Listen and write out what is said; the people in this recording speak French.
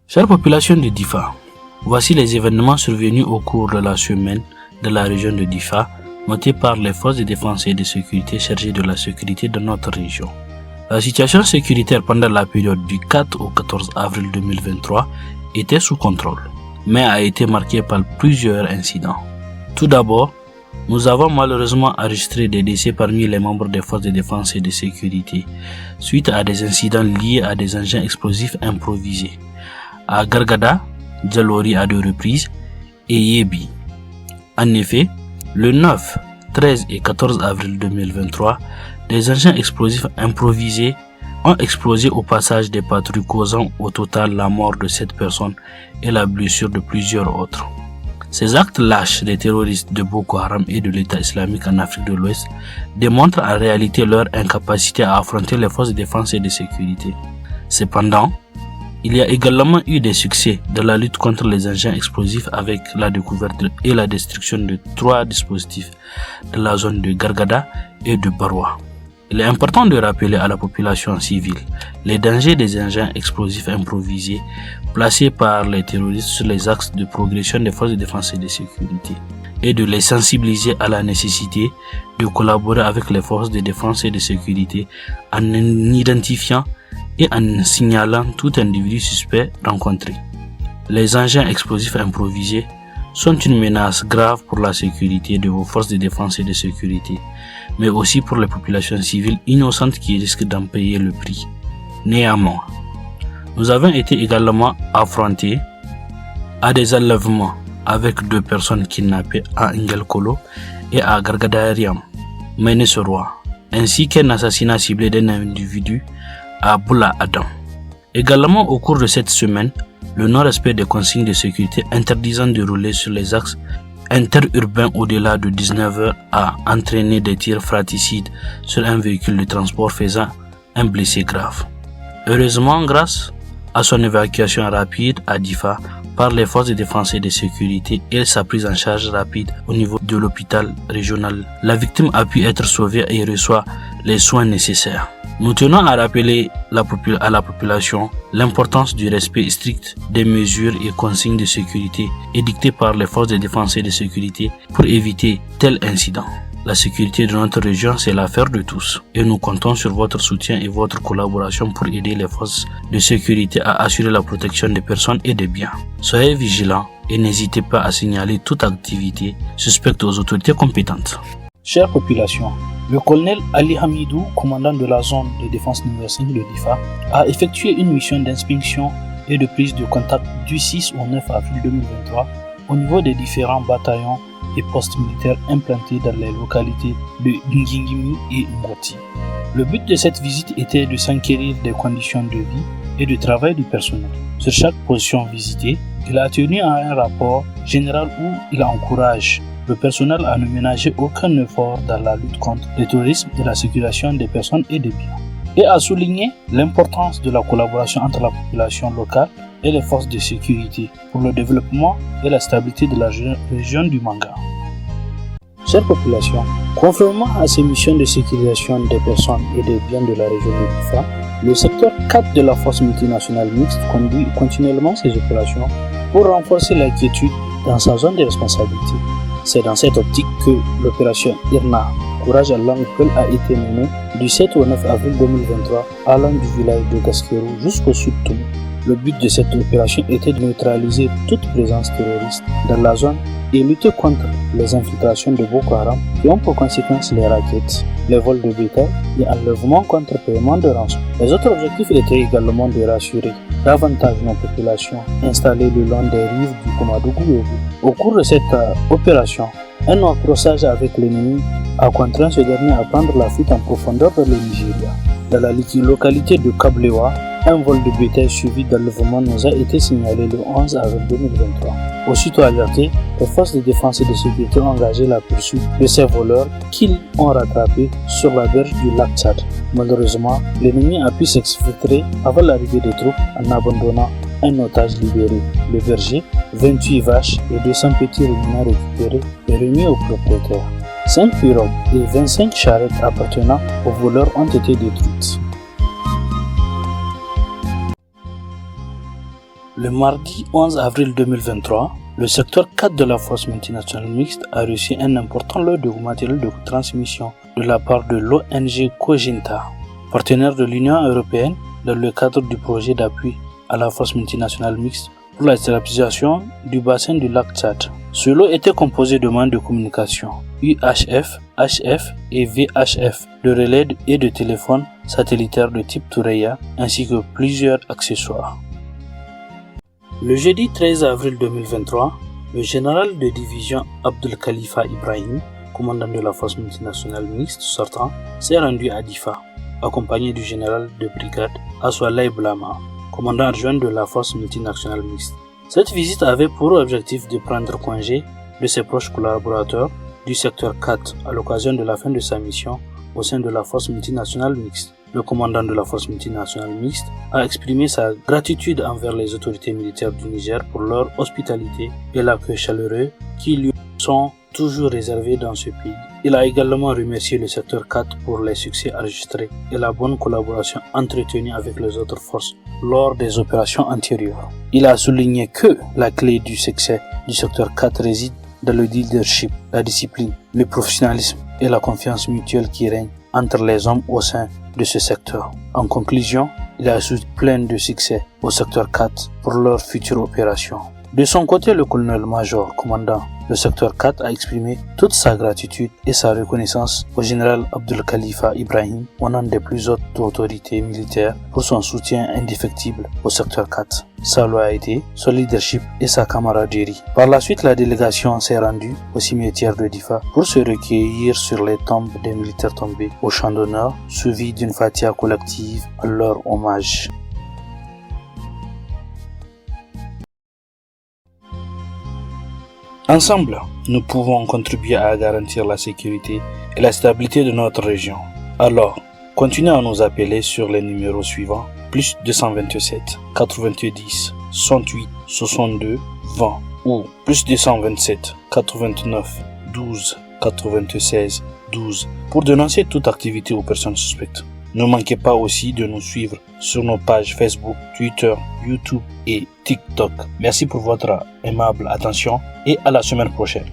Chère population de Difa, voici les événements survenus au cours de la semaine de la région de Difa, notés par les forces de défense et de sécurité chargées de la sécurité de notre région. La situation sécuritaire pendant la période du 4 au 14 avril 2023 était sous contrôle, mais a été marquée par plusieurs incidents. Tout d'abord, nous avons malheureusement enregistré des décès parmi les membres des forces de défense et de sécurité suite à des incidents liés à des engins explosifs improvisés à Gargada, Djalori à 2 reprises et Yebi. En effet, le 9, 13 et 14 avril 2023, des engins explosifs improvisés ont explosé au passage des patrouilles, causant au total la mort de 7 personnes et la blessure de plusieurs autres. Ces actes lâches des terroristes de Boko Haram et de l'État islamique en Afrique de l'Ouest démontrent en réalité leur incapacité à affronter les forces de défense et de sécurité. Cependant, il y a également eu des succès dans la lutte contre les engins explosifs avec la découverte et la destruction de 3 dispositifs dans la zone de Gargada et de Barwa. Il est important de rappeler à la population civile les dangers des engins explosifs improvisés placés par les terroristes sur les axes de progression des forces de défense et de sécurité et de les sensibiliser à la nécessité de collaborer avec les forces de défense et de sécurité en identifiant et en signalant tout individu suspect rencontré. Les engins explosifs improvisés sont une menace grave pour la sécurité de vos forces de défense et de sécurité, mais aussi pour les populations civiles innocentes qui risquent d'en payer le prix. Néanmoins, nous avons été également affrontés à des enlèvements avec 2 personnes kidnappées à Ngelkolo et à Gargadariam, Ménesoroa, ainsi qu'un assassinat ciblé d'un individu à Boula Adam. Également au cours de cette semaine, le non-respect des consignes de sécurité interdisant de rouler sur les axes interurbains au-delà de 19h a entraîné des tirs fratricides sur un véhicule de transport faisant un blessé grave. Heureusement, grâce à son évacuation rapide à Difa par les forces de défense et de sécurité et sa prise en charge rapide au niveau de l'hôpital régional, la victime a pu être sauvée et reçoit les soins nécessaires. Nous tenons à rappeler à la population l'importance du respect strict des mesures et consignes de sécurité édictées par les forces de défense et de sécurité pour éviter tel incident. La sécurité de notre région, c'est l'affaire de tous et nous comptons sur votre soutien et votre collaboration pour aider les forces de sécurité à assurer la protection des personnes et des biens. Soyez vigilants et n'hésitez pas à signaler toute activité suspecte aux autorités compétentes. Chère population, le colonel Ali Hamidou, commandant de la zone de défense numéro 5 de Difa, a effectué une mission d'inspection et de prise de contact du 6 au 9 avril 2023 au niveau des différents bataillons et postes militaires implantés dans les localités de Ngingimi et Ngoti. Le but de cette visite était de s'enquérir des conditions de vie et de travail du personnel. Sur chaque position visitée, il a tenu à un rapport général où il encourage le personnel à ne ménager aucun effort dans la lutte contre le terrorisme et la sécurisation des personnes et des biens, et a souligné l'importance de la collaboration entre la population locale et les forces de sécurité pour le développement et la stabilité de la région du Manga. Chère population, conformément à ces missions de sécurisation des personnes et des biens de la région de Difa, le secteur 4 de la force multinationale mixte conduit continuellement ses opérations pour renforcer l'inquiétude dans sa zone de responsabilité. C'est dans cette optique que l'opération IRNA, Courage à langue Peul, a été menée du 7 au 9 avril 2023 allant du village de Gasquero jusqu'au sud de Toulon. Le but de cette opération était de neutraliser toute présence terroriste dans la zone et lutter contre les infiltrations de Boko Haram qui ont pour conséquence les rackets, les vols de bétail et enlèvements contre paiement de rançon. Les autres objectifs étaient également de rassurer davantage nos populations installées le long des rives du Komadougou. Au cours de cette opération, un accrochage avec l'ennemi a contraint ce dernier à prendre la fuite en profondeur vers le Nigeria. Dans la localité de Kablewa, un vol de bétail suivi d'enlèvement nous a été signalé le 11 avril 2023. Aussitôt alertés, les forces de défense et de sécurité ont engagé la poursuite de ces voleurs qu'ils ont rattrapés sur la berge du lac Tchad. Malheureusement, l'ennemi a pu s'exfiltrer avant l'arrivée des troupes en abandonnant un otage libéré, le berger, 28 vaches et 200 petits ruminants récupérés et remis aux propriétaires. 5 pirogues et 25 charrettes appartenant aux voleurs ont été détruites. Le mardi 11 avril 2023, le secteur 4 de la force multinationale mixte a reçu un important lot de matériel de transmission de la part de l'ONG Coginta, partenaire de l'Union européenne dans le cadre du projet d'appui à la force multinationale mixte pour la stabilisation du bassin du lac Tchad. Ce lot était composé de moyens de communication UHF, HF et VHF, de relais et de téléphones satellitaires de type Thuraya, ainsi que plusieurs accessoires. Le jeudi 13 avril 2023, le général de division Abdul Khalifa Ibrahim, commandant de la force multinationale mixte sortant, s'est rendu à Difa, accompagné du général de brigade Aswalai Blama, commandant adjoint de la force multinationale mixte. Cette visite avait pour objectif de prendre congé de ses proches collaborateurs du secteur 4 à l'occasion de la fin de sa mission au sein de la force multinationale mixte. Le commandant de la force multinationale mixte a exprimé sa gratitude envers les autorités militaires du Niger pour leur hospitalité et l'accueil chaleureux qui lui sont toujours réservés dans ce pays. Il a également remercié le secteur 4 pour les succès enregistrés et la bonne collaboration entretenue avec les autres forces lors des opérations antérieures. Il a souligné que la clé du succès du secteur 4 réside dans le leadership, la discipline, le professionnalisme et la confiance mutuelle qui règne entre les hommes au sein de ce secteur. En conclusion, il a souhaité plein de succès au secteur 4 pour leur future opération. De son côté, le colonel-major commandant le secteur 4 a exprimé toute sa gratitude et sa reconnaissance au général Abdul Khalifa Ibrahim, au nom des plus hautes autorités militaires, pour son soutien indéfectible au secteur 4, sa loyauté, son leadership et sa camaraderie. Par la suite, la délégation s'est rendue au cimetière de Difa pour se recueillir sur les tombes des militaires tombés au champ d'honneur, suivi d'une fatiha collective à leur hommage. Ensemble, nous pouvons contribuer à garantir la sécurité et la stabilité de notre région. Alors, continuez à nous appeler sur les numéros suivants, plus 227 90 68 62 20 ou plus 227 89 12 96 12 pour dénoncer toute activité ou personne suspecte. Ne manquez pas aussi de nous suivre sur nos pages Facebook, Twitter, YouTube et TikTok. Merci pour votre aimable attention et à la semaine prochaine.